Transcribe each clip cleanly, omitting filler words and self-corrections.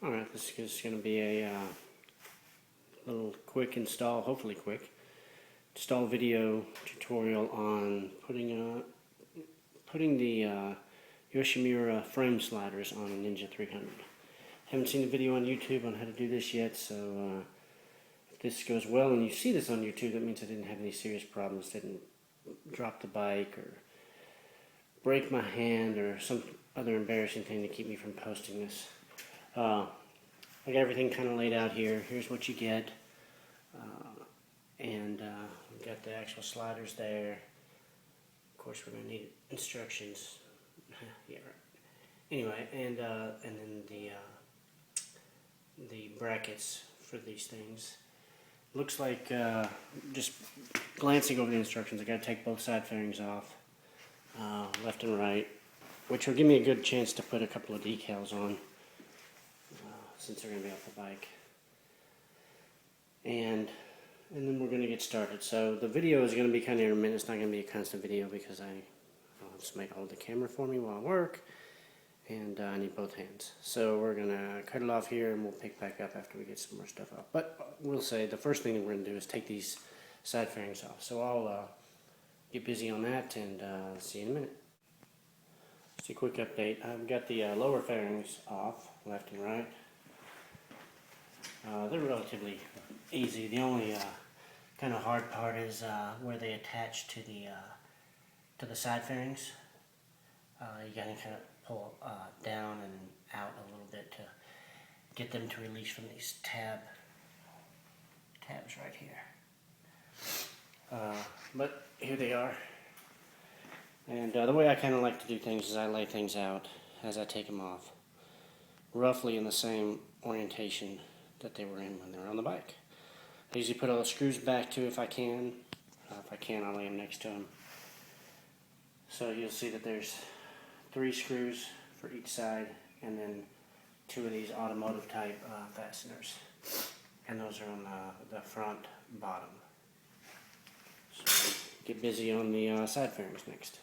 Alright, this is going to be a little quick install, hopefully quick, install video tutorial on putting the Yoshii frame sliders on a Ninja 300. Haven't seen a video on YouTube on how to do this yet, so if this goes well and you see this on YouTube, that means I didn't have any serious problems, didn't drop the bike or break my hand or some other embarrassing thing to keep me from posting this. I got everything kind of laid out here. Here's what you get, and we've got the actual sliders there. Of course, we're going to need instructions. Yeah, right. Anyway, and then the brackets for these things. Looks like just glancing over the instructions, I got to take both side fairings off, left and right, which will give me a good chance to put a couple of decals on. Since they're going to be off the bike. And then we're going to get started. So the video is going to be kind of intermittent. It's not going to be a constant video because I'll have somebody hold the camera for me while I work, and I need both hands. So we're going to cut it off here and we'll pick back up after we get some more stuff off. But we'll say the first thing that we're going to do is take these side fairings off. So I'll get busy on that and see you in a minute. Just a quick update. I've got the lower fairings off, left and right. They're relatively easy. The only kind of hard part is where they attach to the side fairings. You gotta kind of pull down and out a little bit to get them to release from these tabs right here. But here they are. And the way I kind of like to do things is I lay things out as I take them off, roughly in the same orientation that they were in when they were on the bike. I usually put all the screws back too if I can. If I can, I'll lay them next to them. So you'll see that there's 3 screws for each side, and then 2 of these automotive type fasteners. And those are on the front bottom. So get busy on the side fairings next.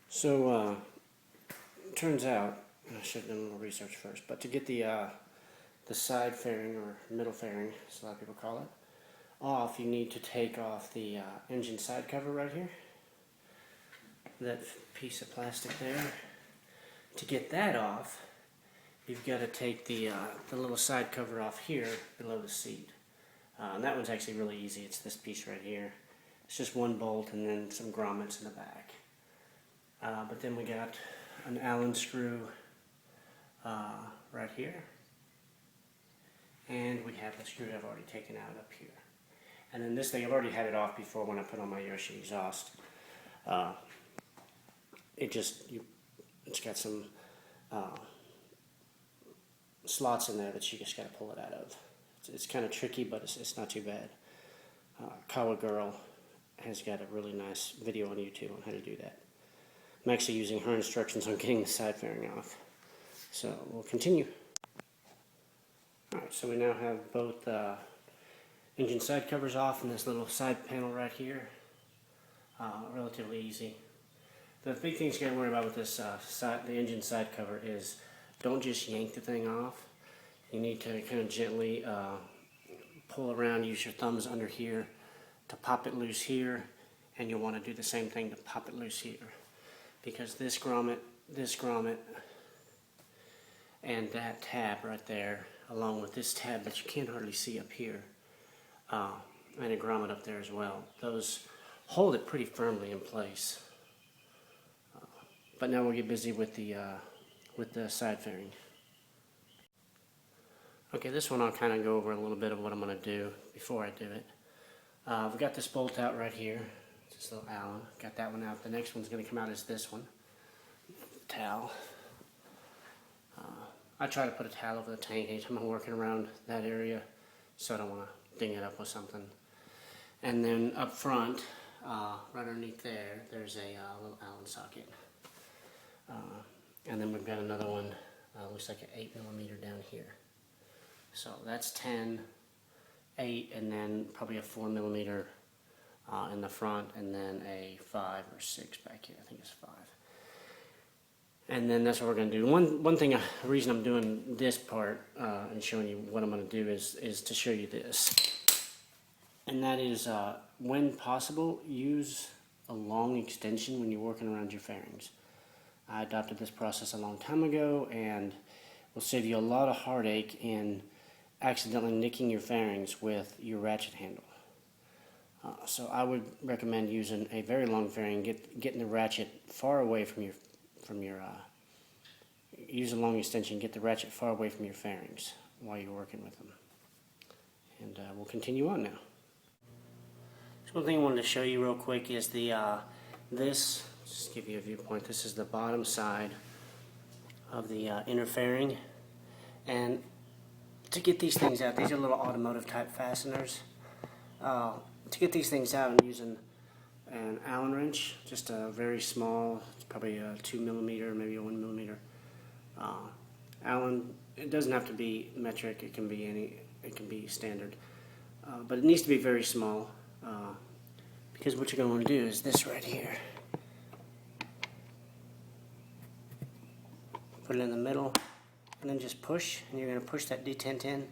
So turns out, I should have done a little research first, but to get the side fairing, or middle fairing, as a lot of people call it, off, you need to take off the engine side cover right here. That piece of plastic there. To get that off, you've got to take the little side cover off here below the seat. And that one's actually really easy. It's this piece right here. It's just 1 bolt and then some grommets in the back. But then we got an Allen screw right here. And we have the screw I've already taken out up here. And then this thing, I've already had it off before when I put on my Yoshi exhaust. It's got some slots in there that you just got to pull it out of. It's kind of tricky, but it's not too bad. Kawa Girl has got a really nice video on YouTube on how to do that. I'm actually using her instructions on getting the side fairing off. So we'll continue. Alright, so we now have both engine side covers off and this little side panel right here. Relatively easy. The big thing you got to worry about with this the engine side cover is don't just yank the thing off. You need to kind of gently pull around, use your thumbs under here to pop it loose here, and you'll want to do the same thing to pop it loose here. Because this grommet, and that tab right there, along with this tab that you can't hardly see up here, and a grommet up there as well. Those hold it pretty firmly in place. But now we'll get busy with the side fairing. Okay, this one I'll kind of go over a little bit of what I'm going to do before I do it. I've got this bolt out right here. This little Allen. Got that one out. The next one's going to come out as this one. Towel. I try to put a towel over the tank anytime I'm working around that area, so I don't want to ding it up with something. And then up front, right underneath there, there's a little Allen socket. And then we've got another one, looks like an 8mm down here. So that's 10, 8, and then probably a 4mm in the front, and then a 5 or 6 back here. I think it's 5. And then that's what we're going to do. One thing, the reason I'm doing this part and showing you what I'm going to do is to show you this. And that is, when possible, use a long extension when you're working around your fairings. I adopted this process a long time ago, and will save you a lot of heartache in accidentally nicking your fairings with your ratchet handle. So I would recommend using a very long fairing, getting the ratchet far away from your use a long extension, get the ratchet far away from your fairings while you're working with them. And we'll continue on now. So one thing I wanted to show you real quick is this, just give you a viewpoint, this is the bottom side of the inner fairing. And to get these things out, these are little automotive type fasteners. To get these things out, I'm using an Allen wrench, just a very small, probably a 2 millimeter, maybe a 1 millimeter Allen. It doesn't have to be metric; it can be standard, but it needs to be very small because what you're going to want to do is this right here. Put it in the middle, and then just push, and you're going to push that detent in,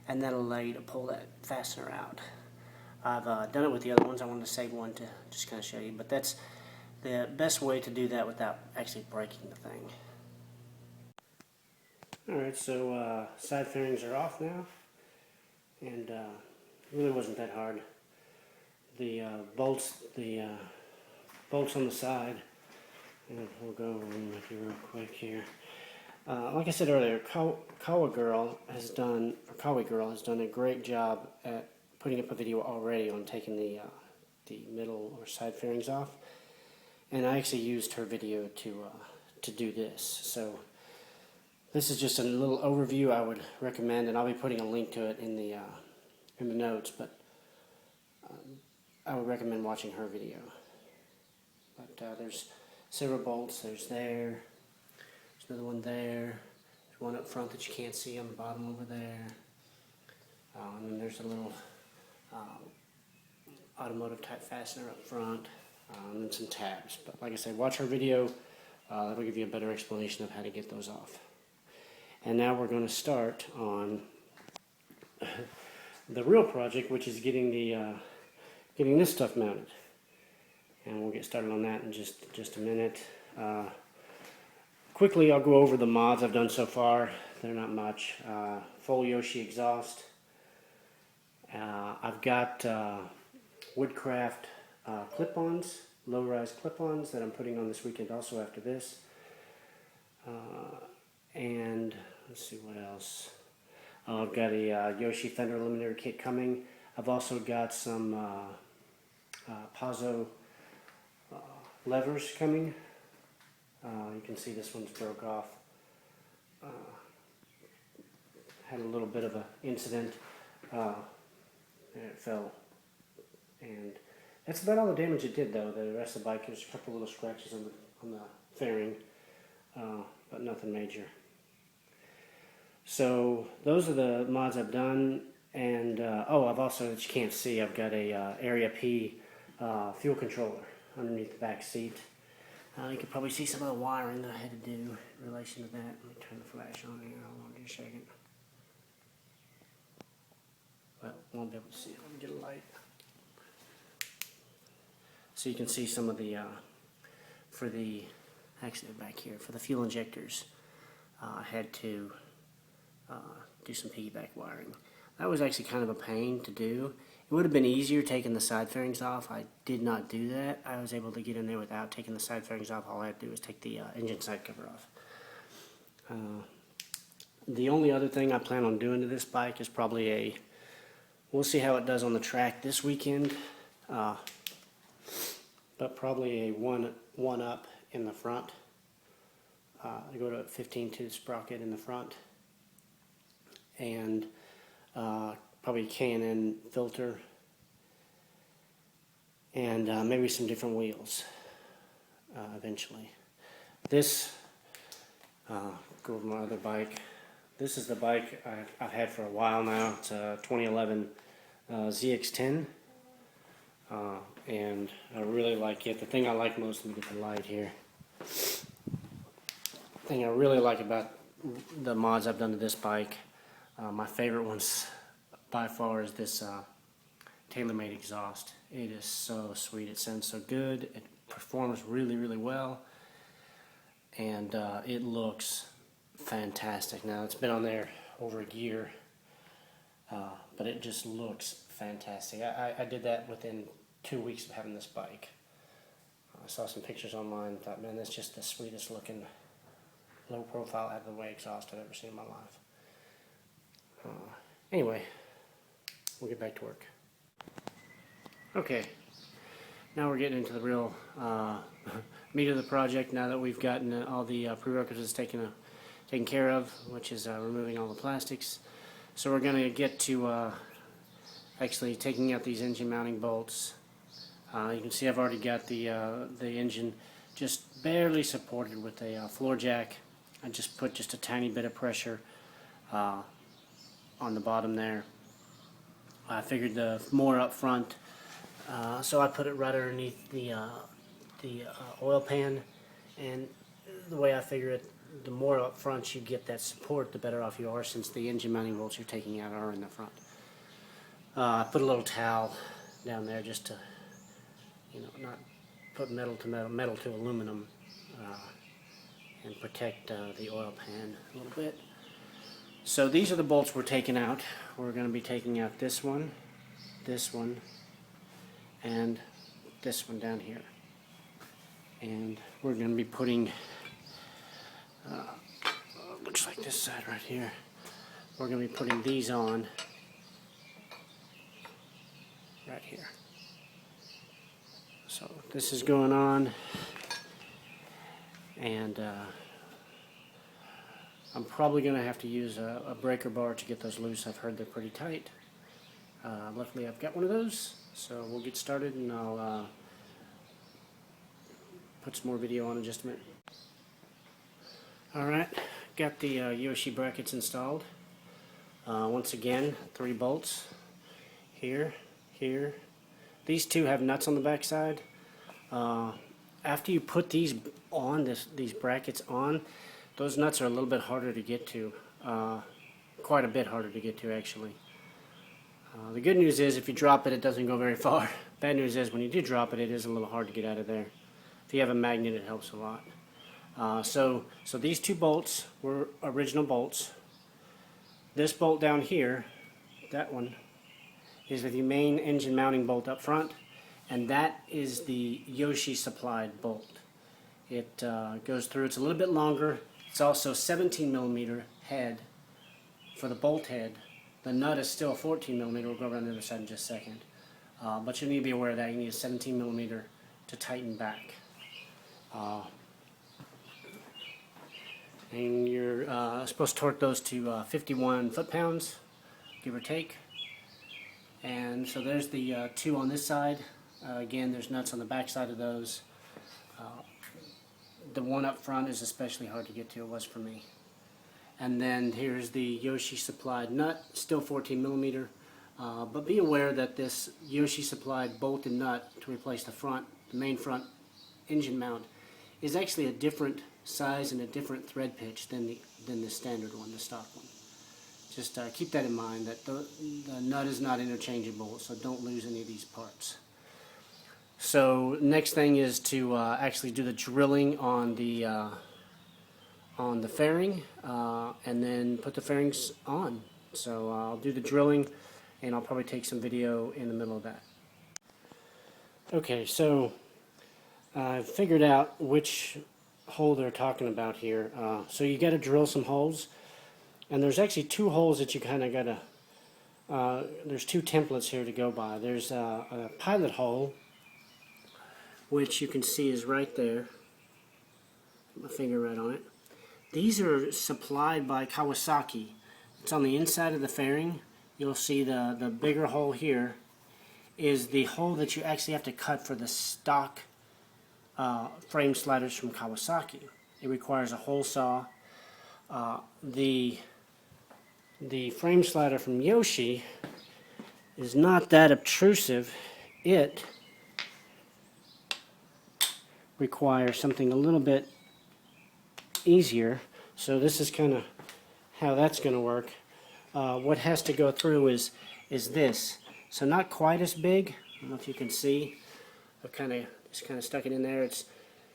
and that'll allow you to pull that fastener out. I've done it with the other ones. I wanted to save one to just kind of show you, but that's the best way to do that without actually breaking the thing. Alright, so side fairings are off now, and it really wasn't that hard. The bolts on the side, and we'll go over them with you real quick here. Like I said earlier, Kawa Girl has done a great job at putting up a video already on taking the middle or side fairings off, and I actually used her video to do this. So this is just a little overview I would recommend, and I'll be putting a link to it in the notes. But I would recommend watching her video. But there's several bolts. There's another one there. There's one up front that you can't see on the bottom over there. And then there's a little automotive type fastener up front, and then some tabs. But like I said, watch our video. That'll give you a better explanation of how to get those off. And now we're going to start on the real project, which is getting this stuff mounted. And we'll get started on that in just a minute. Quickly, I'll go over the mods I've done so far. They're not much. Full Yoshi exhaust. I've got Woodcraft clip-ons, low-rise clip-ons that I'm putting on this weekend also after this. And let's see what else. I've got a Yoshi fender eliminator kit coming. I've also got some Pazzo levers coming. You can see this one's broke off. Had a little bit of an incident. And it fell. And that's about all the damage it did, though. The rest of the bike, there's a couple little scratches on the fairing, but nothing major. So those are the mods I've done. And I've also, that you can't see, I've got a Area P fuel controller underneath the back seat. You can probably see some of the wiring that I had to do in relation to that. Let me turn the flash on here. Hold on just a second. Well, I won't be able to see it. Let me get a light. So you can see some of the, actually back here, for the fuel injectors, I had to do some piggyback wiring. That was actually kind of a pain to do. It would have been easier taking the side fairings off. I did not do that. I was able to get in there without taking the side fairings off. All I had to do was take the engine side cover off. The only other thing I plan on doing to this bike is probably we'll see how it does on the track this weekend, but probably a one up in the front. I go to a 15 tooth sprocket in the front, and probably a K&N filter, and maybe some different wheels eventually. This, go over my other bike. This is the bike I've had for a while now. It's a 2011 ZX10, and I really like it. The thing I like most, let me get the light here. thing I really like about the mods I've done to this bike, my favorite ones by far is this Taylormade Exhaust. It is so sweet. It sounds so good. It performs really, really well. And it looks fantastic. Now, it's been on there over a year, but it just looks fantastic. I did that within 2 weeks of having this bike. I saw some pictures online and thought, man, that's just the sweetest looking low profile out of the way exhaust I've ever seen in my life. Anyway, we'll get back to work. Okay, now we're getting into the real meat of the project now that we've gotten all the prerequisites taken care of, which is removing all the plastics. So we're going to get to actually taking out these engine mounting bolts. You can see I've already got the engine just barely supported with a floor jack. I just put just a tiny bit of pressure on the bottom there. I figured the more up front, so I put it right underneath the oil pan, and the way I figure it, the more up front you get that support, the better off you are, since the engine mounting bolts you're taking out are in the front. I put a little towel down there just to, not put metal to aluminum, and protect the oil pan a little bit. So these are the bolts we're taking out. We're going to be taking out this one, and this one down here. And we're going to be putting, looks like this side right here, we're going to be putting these on right here. So this is going on, and I'm probably going to have to use a breaker bar to get those loose. I've heard they're pretty tight. Luckily I've got one of those, so we'll get started, and I'll put some more video on in just a minute. Alright, got the Yoshi brackets installed. Once again, 3 bolts. Here. These 2 have nuts on the back side. After you put these on, these brackets on, those nuts are a little bit harder to get to. Quite a bit harder to get to, actually. The good news is if you drop it, it doesn't go very far. Bad news is when you do drop it, it is a little hard to get out of there. If you have a magnet, it helps a lot. So these 2 bolts were original bolts. This bolt down here, that one, is the main engine mounting bolt up front, and that is the Yoshi supplied bolt. It goes through, it's a little bit longer. It's also 17 millimeter head for the bolt head. The nut is still 14 millimeter. We'll go around the other side in just a second. But you need to be aware of that. You need a 17 millimeter to tighten back. And you're supposed to torque those to 51 foot-pounds, give or take. And so there's the 2 on this side. Again, there's nuts on the back side of those. The one up front is especially hard to get to. It was for me. And then here's the Yoshi supplied nut, still 14 millimeter. But be aware that this Yoshi supplied bolt and nut to replace the main front engine mount, is actually a different size and a different thread pitch than the standard one, the stock one. Just keep that in mind, that the nut is not interchangeable, so don't lose any of these parts. So next thing is to actually do the drilling on the fairing, and then put the fairings on. So I'll do the drilling, and I'll probably take some video in the middle of that. Okay, so I've figured out which hole they're talking about here. So you got to drill some holes, and there's actually 2 holes that you kind of got to, there's 2 templates here to go by. There's a pilot hole, which you can see is right there. Put my finger right on it. These are supplied by Kawasaki. It's on the inside of the fairing. You'll see the bigger hole here is the hole that you actually have to cut for the stock frame sliders from Kawasaki. It requires a hole saw. The frame slider from Yoshi is not that obtrusive. It requires something a little bit easier. So this is kind of how that's going to work. What has to go through is this. So not quite as big. I don't know if you can see. I've just kind of stuck it in there.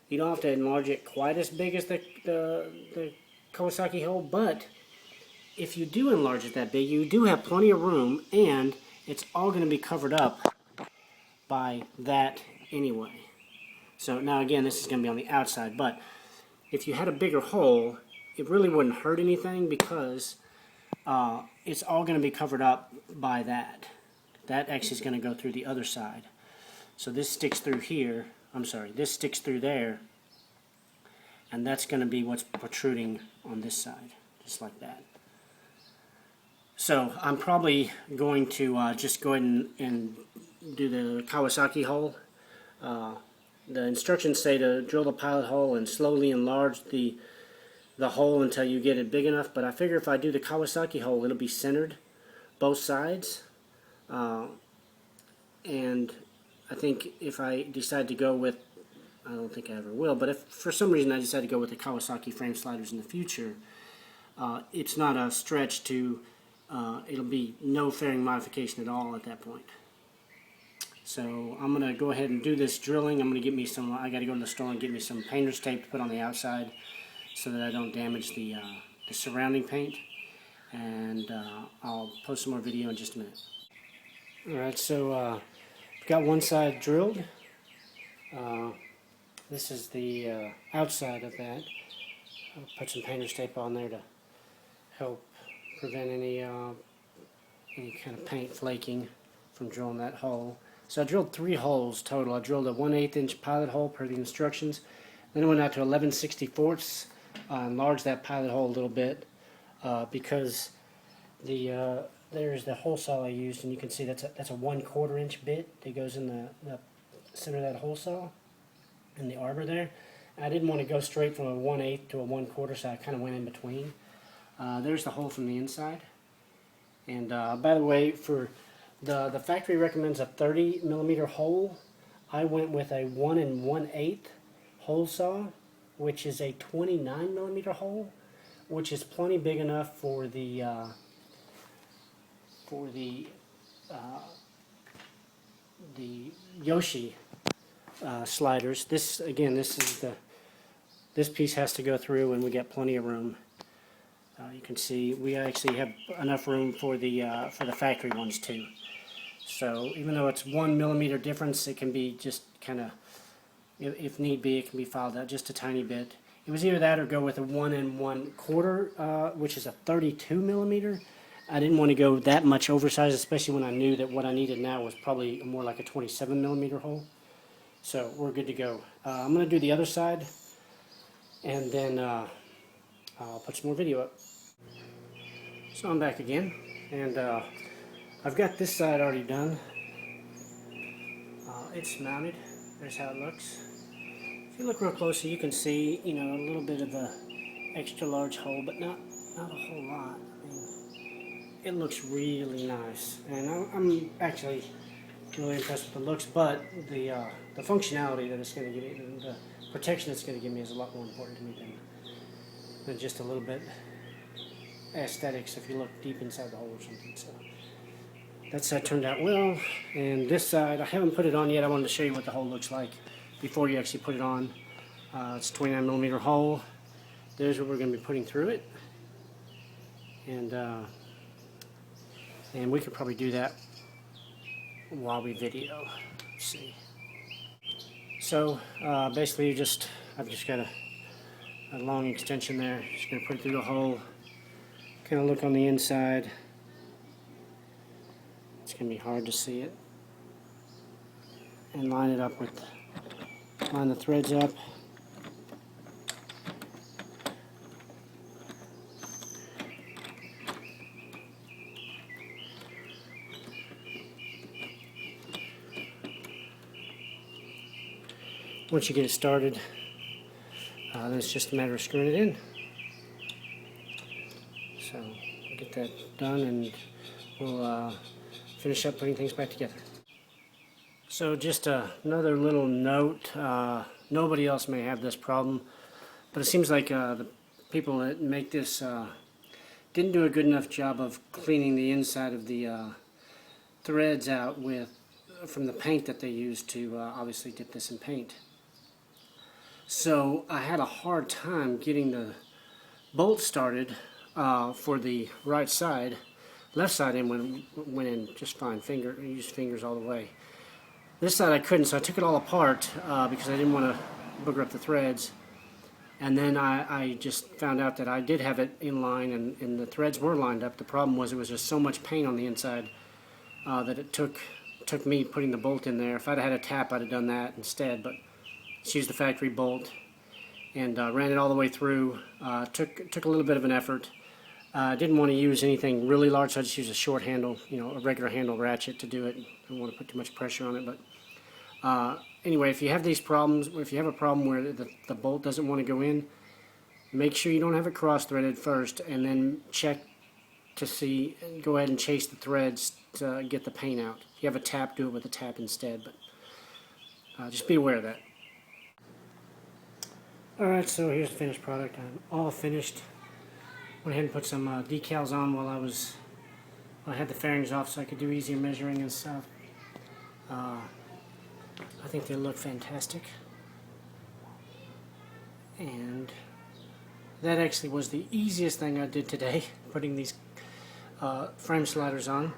You don't have to enlarge it quite as big as the Kawasaki hole, but if you do enlarge it that big, you do have plenty of room, and it's all going to be covered up by that anyway. So now again, this is going to be on the outside, but if you had a bigger hole, it really wouldn't hurt anything because it's all going to be covered up by that. That actually is going to go through the other side. So this sticks through here. I'm sorry, this sticks through there, and that's going to be what's protruding on this side, just like that. So I'm probably going to just go ahead and do the Kawasaki hole. The instructions say to drill the pilot hole and slowly enlarge the hole until you get it big enough, but I figure if I do the Kawasaki hole, it'll be centered both sides. And I think if I decide to go with, I don't think I ever will, but if for some reason I decide to go with the Kawasaki frame sliders in the future, it's not a stretch to, it'll be no fairing modification at all at that point. So I'm going to go ahead and do this drilling. I'm going to get me some, I got to go to the store and get me some painter's tape to put on the outside so that I don't damage the surrounding paint. And I'll post some more video in just a minute. Alright, so I've got one side drilled. This is the outside of that. I'll put some painter's tape on there to help prevent any kind of paint flaking from drilling that hole. So I drilled 3 holes total. I drilled a 1/8 inch pilot hole per the instructions. Then I went out to 11/64. Enlarged that pilot hole a little bit because there's the hole saw I used, and you can see that's a 1/4 inch bit that goes in the center of that hole saw in the arbor there. I didn't want to go straight from a 1/8 to a 1/4, so I kind of went in between. There's the hole from the inside. And by the way, for the factory recommends a 30 millimeter hole. I went with a 1 1/8 hole saw, which is a 29 millimeter hole, which is plenty big enough for the Yoshi sliders. This is this piece has to go through, and we got plenty of room. You can see we actually have enough room for the factory ones too. So even though it's 1 millimeter difference, it can be just kind of, if need be, it can be filed out just a tiny bit. It was either that or go with a 1 1/4, which is a 32 millimeter. I didn't want to go that much oversized, especially when I knew that what I needed now was probably more like a 27 millimeter hole. So we're good to go. I'm going to do the other side, and then I'll put some more video up. So I'm back again, and I've got this side already done. It's mounted. There's how it looks. If you look real closely, you can see, a little bit of a extra large hole, but not a whole lot. I mean, it looks really nice, and I'm actually really impressed with the looks. But the functionality that it's going to give me, the protection it's going to give me, is a lot more important to me than just a little bit aesthetics if you look deep inside the hole or something. So that side turned out well, and this side I haven't put it on yet. I wanted to show you what the hole looks like before you actually put it on. It's a 29 millimeter hole. There's what we're going to be putting through it, and we could probably do that while we video. Let's see. So basically, I've just got a long extension there. Just going to put it through the hole. Kind of look on the inside. It's going to be hard to see it. And line the threads up. Once you get it started, then it's just a matter of screwing it in. So we'll get that done, and we'll finish up putting things back together. So just another little note, nobody else may have this problem, but it seems like the people that make this didn't do a good enough job of cleaning the inside of the threads out from the paint that they used to obviously dip this in paint. So I had a hard time getting the bolt started for the right side. Left side went in just fine. Used fingers all the way. This side I couldn't, so I took it all apart because I didn't want to booger up the threads. And then I just found out that I did have it in line, and the threads were lined up. The problem was it was just so much paint on the inside that it took me putting the bolt in there. If I'd had a tap, I'd have done that instead, but just used the factory bolt and ran it all the way through. Took a little bit of an effort. Didn't want to use anything really large, so I just used a short handle, a regular handle ratchet to do it. Don't want to put too much pressure on it, but anyway, if you have these problems, if you have a problem where the bolt doesn't want to go in, make sure you don't have it cross-threaded first, and then check to see, go ahead and chase the threads to get the paint out. If you have a tap, do it with a tap instead, but just be aware of that. Alright, so here's the finished product. I'm all finished. Went ahead and put some decals on while I had the fairings off so I could do easier measuring and stuff. I think they look fantastic, and that actually was the easiest thing I did today, putting these frame sliders on.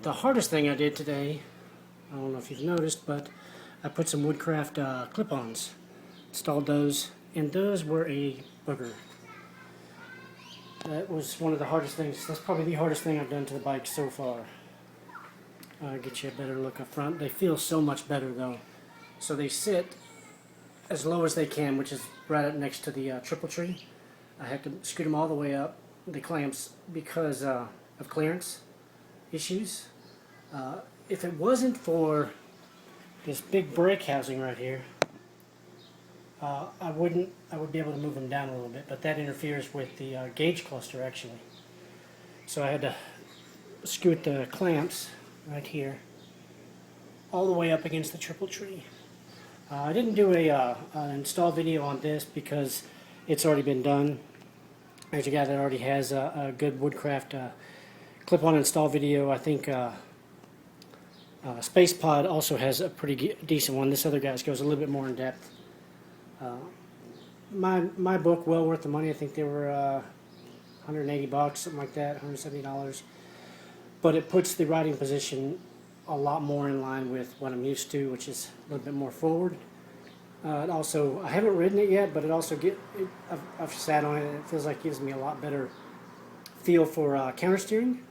The hardest thing I did today, I don't know if you've noticed, but I put some Woodcraft clip-ons, installed those, and those were a booger. That was one of the hardest things. That's probably the hardest thing I've done to the bike so far. Get you a better look up front. They feel so much better though. So they sit as low as they can, which is right up next to the triple tree. I had to scoot them all the way up, the clamps, because of clearance issues. If it wasn't for this big brake housing right here, I would be able to move them down a little bit, but that interferes with the gauge cluster actually. So I had to scoot the clamps right here all the way up against the triple tree. I didn't do an install video on this because it's already been done. There's a guy that already has a good Woodcraft clip-on install video. I think Space Pod also has a pretty decent one. This other guy's goes a little bit more in depth. My book, well worth the money. I think they were 180 bucks, something like that, $170. But it puts the riding position a lot more in line with what I'm used to, which is a little bit more forward. It also, I haven't ridden it yet, but it also I've sat on it, and it feels like it gives me a lot better feel for counter steering,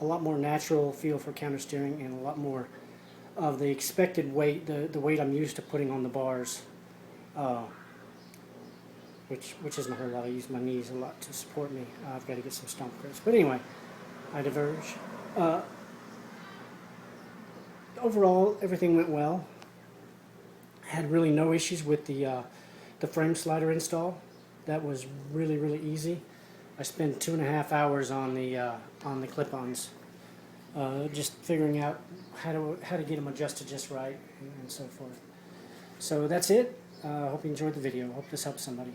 a lot more natural feel for counter steering, and a lot more of the expected weight, the weight I'm used to putting on the bars, which isn't a whole lot. I use my knees a lot to support me. I've got to get some stomp grips. But anyway, I diverge. Overall, everything went well. Had really no issues with the frame slider install. That was really, really easy. I spent 2.5 hours on the clip-ons, just figuring out how to get them adjusted just right and so forth. So that's it. Hope you enjoyed the video. Hope this helps somebody.